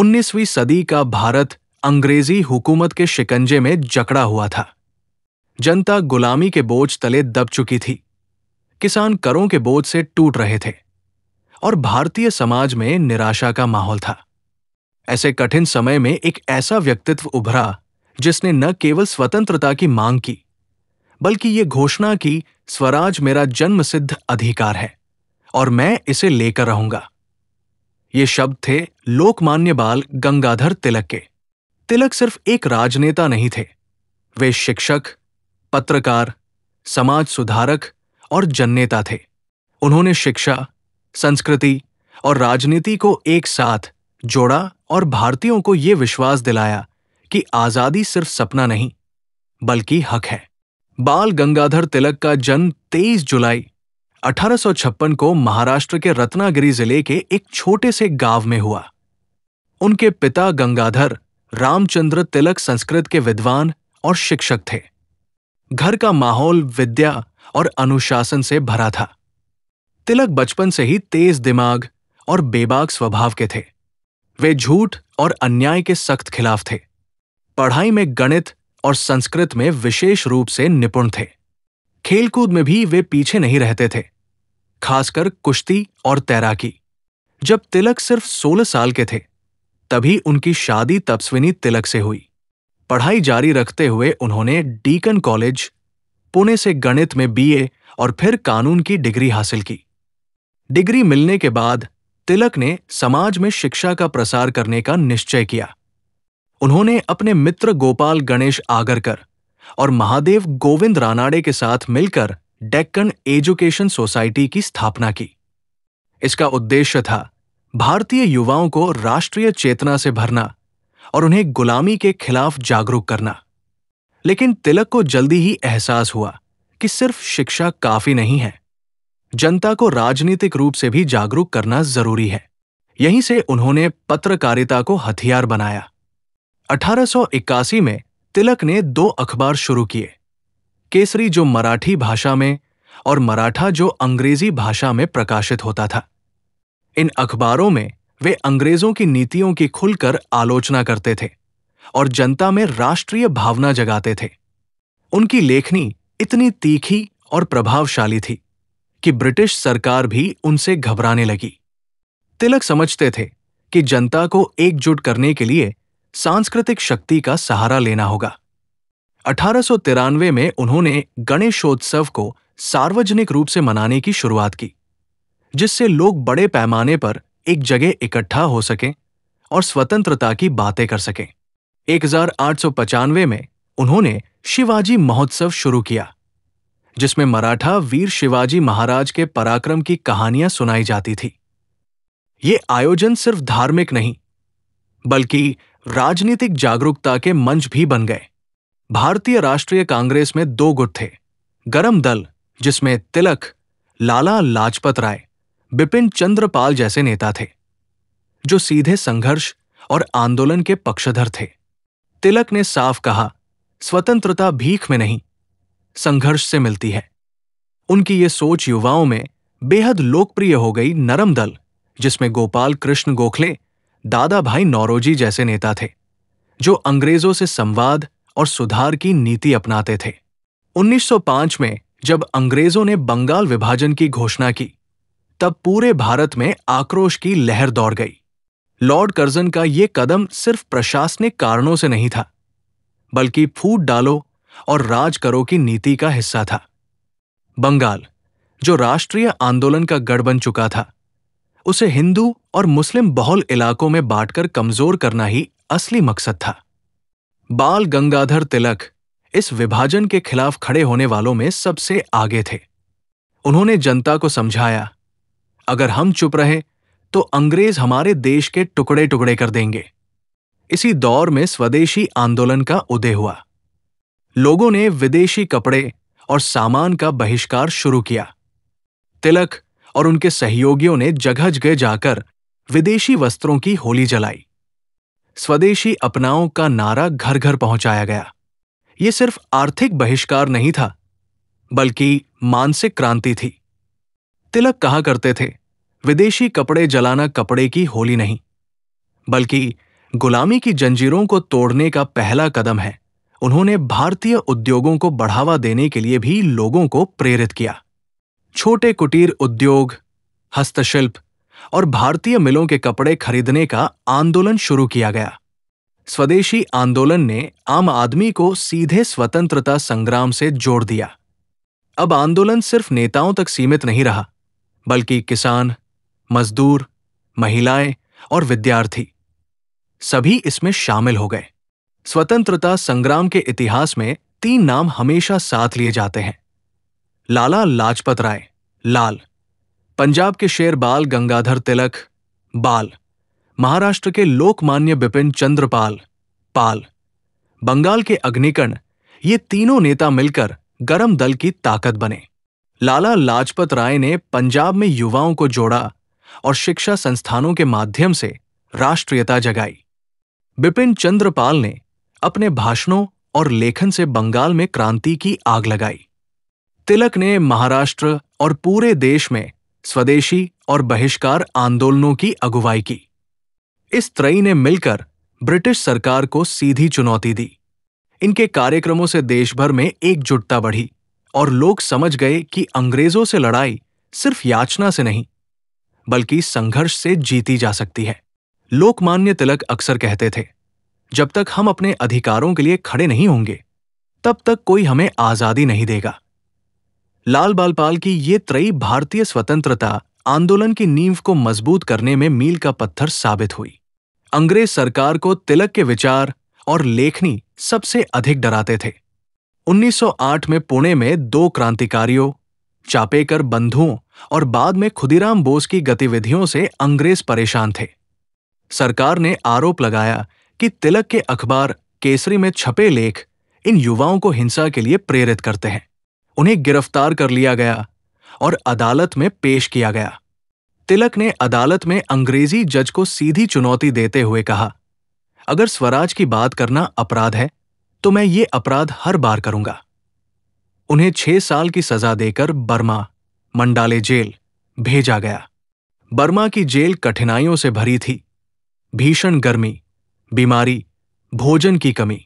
19वीं सदी का भारत अंग्रेजी हुकूमत के शिकंजे में जकड़ा हुआ था। जनता गुलामी के बोझ तले दब चुकी थी, किसान करों के बोझ से टूट रहे थे और भारतीय समाज में निराशा का माहौल था। ऐसे कठिन समय में एक ऐसा व्यक्तित्व उभरा जिसने न केवल स्वतंत्रता की मांग की, बल्कि ये घोषणा की, स्वराज मेरा जन्मसिद्ध अधिकार है और मैं इसे लेकर रहूंगा। ये शब्द थे लोकमान्य बाल गंगाधर तिलक के। तिलक सिर्फ एक राजनेता नहीं थे, वे शिक्षक, पत्रकार, समाज सुधारक और जननेता थे। उन्होंने शिक्षा, संस्कृति और राजनीति को एक साथ जोड़ा और भारतीयों को ये विश्वास दिलाया कि आजादी सिर्फ सपना नहीं, बल्कि हक है। बाल गंगाधर तिलक का जन्म 23 जुलाई 1856 को महाराष्ट्र के रत्नागिरी जिले के एक छोटे से गांव में हुआ। उनके पिता गंगाधर रामचंद्र तिलक संस्कृत के विद्वान और शिक्षक थे। घर का माहौल विद्या और अनुशासन से भरा था। तिलक बचपन से ही तेज दिमाग और बेबाक स्वभाव के थे। वे झूठ और अन्याय के सख्त खिलाफ थे। पढ़ाई में गणित और संस्कृत में विशेष रूप से निपुण थे। खेलकूद में भी वे पीछे नहीं रहते थे, खासकर कुश्ती और तैराकी। जब तिलक सिर्फ 16 साल के थे, तभी उनकी शादी तपस्विनी तिलक से हुई। पढ़ाई जारी रखते हुए उन्होंने डीकन कॉलेज, पुणे से गणित में बीए और फिर कानून की डिग्री हासिल की। डिग्री मिलने के बाद तिलक ने समाज में शिक्षा का प्रसार करने का निश्चय किया। उन्होंने अपने मित्र गोपाल गणेश आगरकर और महादेव गोविंद रानाडे के साथ मिलकर डेक्कन एजुकेशन सोसाइटी की स्थापना की। इसका उद्देश्य था भारतीय युवाओं को राष्ट्रीय चेतना से भरना और उन्हें गुलामी के खिलाफ जागरूक करना। लेकिन तिलक को जल्दी ही एहसास हुआ कि सिर्फ शिक्षा काफी नहीं है, जनता को राजनीतिक रूप से भी जागरूक करना जरूरी है। यहीं से उन्होंने पत्रकारिता को हथियार बनाया। 1881 में तिलक ने 2 अखबार शुरू किए, केसरी जो मराठी भाषा में और मराठा जो अंग्रेजी भाषा में प्रकाशित होता था। इन अखबारों में वे अंग्रेजों की नीतियों की खुलकर आलोचना करते थे और जनता में राष्ट्रीय भावना जगाते थे। उनकी लेखनी इतनी तीखी और प्रभावशाली थी कि ब्रिटिश सरकार भी उनसे घबराने लगी। तिलक समझते थे कि जनता को एकजुट करने के लिए सांस्कृतिक शक्ति का सहारा लेना होगा। 1893 में उन्होंने गणेशोत्सव को सार्वजनिक रूप से मनाने की शुरुआत की, जिससे लोग बड़े पैमाने पर एक जगह इकट्ठा हो सकें और स्वतंत्रता की बातें कर सकें। 1895 में उन्होंने शिवाजी महोत्सव शुरू किया, जिसमें मराठा वीर शिवाजी महाराज के पराक्रम की कहानियां सुनाई जाती थी। ये आयोजन सिर्फ धार्मिक नहीं, बल्कि राजनीतिक जागरूकता के मंच भी बन गए। भारतीय राष्ट्रीय कांग्रेस में 2 गुट थे। गरम दल, जिसमें तिलक, लाला लाजपत राय, बिपिन चंद्र पाल जैसे नेता थे, जो सीधे संघर्ष और आंदोलन के पक्षधर थे। तिलक ने साफ कहा, स्वतंत्रता भीख में नहीं, संघर्ष से मिलती है। उनकी ये सोच युवाओं में बेहद लोकप्रिय हो गई। नरम दल, जिसमें गोपाल कृष्ण गोखले, दादा भाई नौरोजी जैसे नेता थे, जो अंग्रेजों से संवाद और सुधार की नीति अपनाते थे। 1905 में जब अंग्रेजों ने बंगाल विभाजन की घोषणा की, तब पूरे भारत में आक्रोश की लहर दौड़ गई। लॉर्ड कर्जन का ये कदम सिर्फ प्रशासनिक कारणों से नहीं था, बल्कि फूट डालो और राज करो की नीति का हिस्सा था। बंगाल, जो राष्ट्रीय आंदोलन का गढ़ बन चुका था, उसे हिंदू और मुस्लिम बहुल इलाकों में बांटकर कमजोर करना ही असली मकसद था। बाल गंगाधर तिलक इस विभाजन के खिलाफ खड़े होने वालों में सबसे आगे थे। उन्होंने जनता को समझाया, अगर हम चुप रहे तो अंग्रेज हमारे देश के टुकड़े टुकड़े कर देंगे। इसी दौर में स्वदेशी आंदोलन का उदय हुआ। लोगों ने विदेशी कपड़े और सामान का बहिष्कार शुरू किया। तिलक और उनके सहयोगियों ने जगह जगह जाकर विदेशी वस्त्रों की होली जलाई। स्वदेशी अपनाओं का नारा घर घर पहुंचाया गया। ये सिर्फ आर्थिक बहिष्कार नहीं था, बल्कि मानसिक क्रांति थी। तिलक कहा करते थे, विदेशी कपड़े जलाना कपड़े की होली नहीं, बल्कि गुलामी की जंजीरों को तोड़ने का पहला कदम है। उन्होंने भारतीय उद्योगों को बढ़ावा देने के लिए भी लोगों को प्रेरित किया। छोटे कुटीर उद्योग, हस्तशिल्प और भारतीय मिलों के कपड़े खरीदने का आंदोलन शुरू किया गया। स्वदेशी आंदोलन ने आम आदमी को सीधे स्वतंत्रता संग्राम से जोड़ दिया। अब आंदोलन सिर्फ नेताओं तक सीमित नहीं रहा, बल्कि किसान, मजदूर, महिलाएं और विद्यार्थी सभी इसमें शामिल हो गए। स्वतंत्रता संग्राम के इतिहास में 3 नाम हमेशा साथ लिए जाते हैं। लाला लाजपत राय, लाल, पंजाब के शेर बाल गंगाधर तिलक, बाल, महाराष्ट्र के लोकमान्य बिपिन चंद्र पाल, पाल, बंगाल के अग्निकण, ये तीनों नेता मिलकर गरम दल की ताकत बने। लाला लाजपत राय ने पंजाब में युवाओं को जोड़ा और शिक्षा संस्थानों के माध्यम से राष्ट्रीयता जगाई। बिपिन चंद्र पाल ने अपने भाषणों और लेखन से बंगाल में क्रांति की आग लगाई। तिलक ने महाराष्ट्र और पूरे देश में स्वदेशी और बहिष्कार आंदोलनों की अगुवाई की। इस त्रयी ने मिलकर ब्रिटिश सरकार को सीधी चुनौती दी। इनके कार्यक्रमों से देश भर में एकजुटता बढ़ी और लोग समझ गए कि अंग्रेजों से लड़ाई सिर्फ याचना से नहीं, बल्कि संघर्ष से जीती जा सकती है। लोकमान्य तिलक अक्सर कहते थे, जब तक हम अपने अधिकारों के लिए खड़े नहीं होंगे, तब तक कोई हमें आजादी नहीं देगा। लाल बाल पाल की ये त्रयी भारतीय स्वतंत्रता आंदोलन की नींव को मजबूत करने में मील का पत्थर साबित हुई। अंग्रेज सरकार को तिलक के विचार और लेखनी सबसे अधिक डराते थे। 1908 में पुणे में 2 क्रांतिकारियों, चापेकर बंधुओं और बाद में खुदीराम बोस की गतिविधियों से अंग्रेज परेशान थे। सरकार ने आरोप लगाया कि तिलक के अखबार केसरी में छपे लेख इन युवाओं को हिंसा के लिए प्रेरित करते हैं। उन्हें गिरफ्तार कर लिया गया और अदालत में पेश किया गया। तिलक ने अदालत में अंग्रेजी जज को सीधी चुनौती देते हुए कहा, अगर स्वराज की बात करना अपराध है, तो मैं ये अपराध हर बार करूंगा। उन्हें 6 साल की सजा देकर बर्मा, मंडाले जेल भेजा गया। बर्मा की जेल कठिनाइयों से भरी थी। भीषण गर्मी, बीमारी, भोजन की कमी,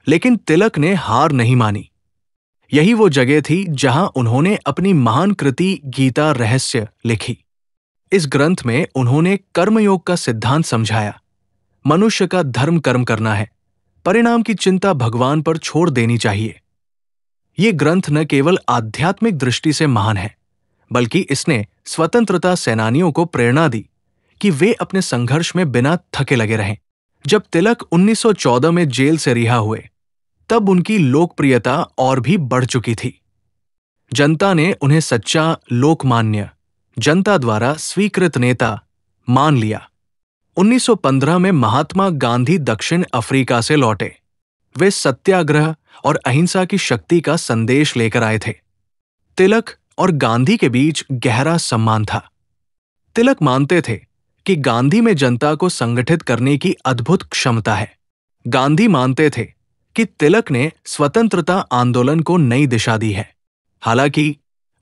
लेकिन तिलक ने हार नहीं मानी। यही वो जगह थी जहां उन्होंने अपनी महान कृति गीता रहस्य लिखी। इस ग्रंथ में उन्होंने कर्मयोग का सिद्धांत समझाया। मनुष्य का धर्म कर्म करना है, परिणाम की चिंता भगवान पर छोड़ देनी चाहिए। ये ग्रंथ न केवल आध्यात्मिक दृष्टि से महान है, बल्कि इसने स्वतंत्रता सेनानियों को प्रेरणा दी कि वे अपने संघर्ष में बिना थके लगे रहें। जब तिलक 1914 में जेल से रिहा हुए, तब उनकी लोकप्रियता और भी बढ़ चुकी थी। जनता ने उन्हें सच्चा लोकमान्य, जनता द्वारा स्वीकृत नेता मान लिया। 1915 में महात्मा गांधी दक्षिण अफ्रीका से लौटे। वे सत्याग्रह और अहिंसा की शक्ति का संदेश लेकर आए थे। तिलक और गांधी के बीच गहरा सम्मान था। तिलक मानते थे कि गांधी में जनता को संगठित करने की अद्भुत क्षमता है। गांधी मानते थे कि तिलक ने स्वतंत्रता आंदोलन को नई दिशा दी है। हालांकि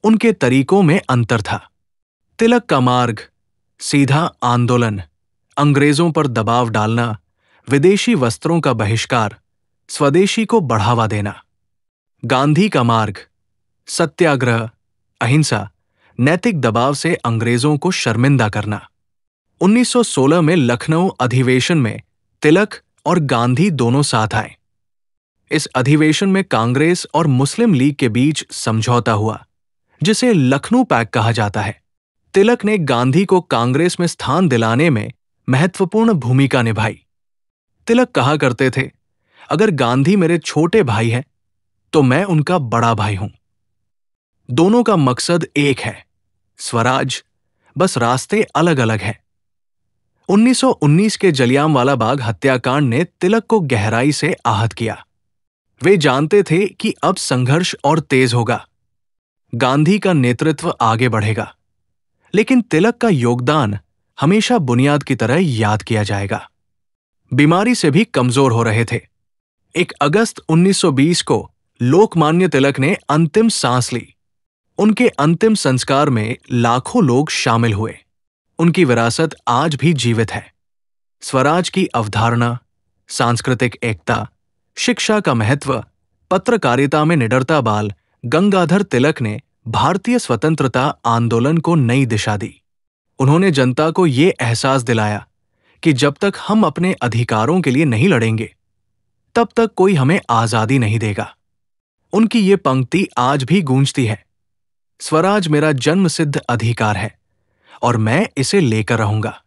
उनके तरीकों में अंतर था। तिलक का मार्ग सीधा आंदोलन, अंग्रेजों पर दबाव डालना, विदेशी वस्त्रों का बहिष्कार, स्वदेशी को बढ़ावा देना। गांधी का मार्ग सत्याग्रह, अहिंसा, नैतिक दबाव से अंग्रेजों को शर्मिंदा करना। 1916 में लखनऊ अधिवेशन में तिलक और गांधी दोनों साथ आए। इस अधिवेशन में कांग्रेस और मुस्लिम लीग के बीच समझौता हुआ, जिसे लखनऊ पैक्ट कहा जाता है। तिलक ने गांधी को कांग्रेस में स्थान दिलाने में महत्वपूर्ण भूमिका निभाई। तिलक कहा करते थे, अगर गांधी मेरे छोटे भाई हैं, तो मैं उनका बड़ा भाई हूं। दोनों का मकसद एक है, स्वराज, बस रास्ते अलग अलग हैं। 1919 के जलियांवाला बाग हत्याकांड ने तिलक को गहराई से आहत किया। वे जानते थे कि अब संघर्ष और तेज होगा, गांधी का नेतृत्व आगे बढ़ेगा, लेकिन तिलक का योगदान हमेशा बुनियाद की तरह याद किया जाएगा। बीमारी से भी कमजोर हो रहे थे। 1 अगस्त 1920 को लोकमान्य तिलक ने अंतिम सांस ली। उनके अंतिम संस्कार में लाखों लोग शामिल हुए। उनकी विरासत आज भी जीवित है। स्वराज की अवधारणा, सांस्कृतिक एकता, शिक्षा का महत्व, पत्रकारिता में निडरता बाल गंगाधर तिलक ने भारतीय स्वतंत्रता आंदोलन को नई दिशा दी। उन्होंने जनता को ये एहसास दिलाया कि जब तक हम अपने अधिकारों के लिए नहीं लड़ेंगे, तब तक कोई हमें आजादी नहीं देगा। उनकी ये पंक्ति आज भी गूंजती है, स्वराज मेरा जन्मसिद्ध अधिकार है और मैं इसे लेकर रहूंगा।